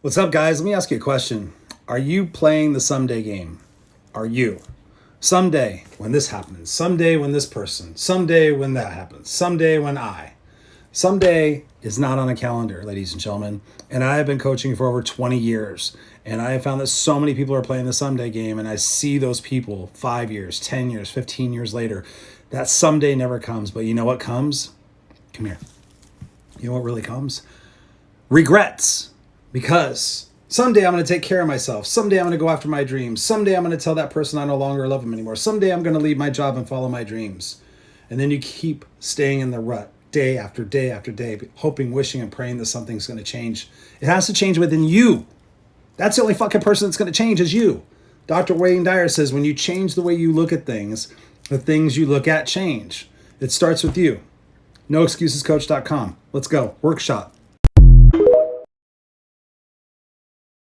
What's up, guys? Let me ask you a question. Are you playing the someday game? Are you? Someday when this happens, someday when this person, someday when that happens, someday when I. Someday is not on a calendar, ladies and gentlemen. And I have been coaching for over 20 years. And I have found that so many people are playing the someday game. And I see those people 5 years, 10 years, 15 years later. That someday never comes. But you know what comes? Come here. You know what really comes? Regrets. Because someday I'm going to take care of myself. Someday I'm going to go after my dreams. Someday I'm going to tell that person I no longer love them anymore. Someday I'm going to leave my job and follow my dreams. And then you keep staying in the rut day after day after day, hoping, wishing, and praying that something's going to change. It has to change within you. That's the only fucking person that's going to change is you. Dr. Wayne Dyer says when you change the way you look at things, the things you look at change. It starts with you. NoExcusesCoach.com. Let's go. Workshop.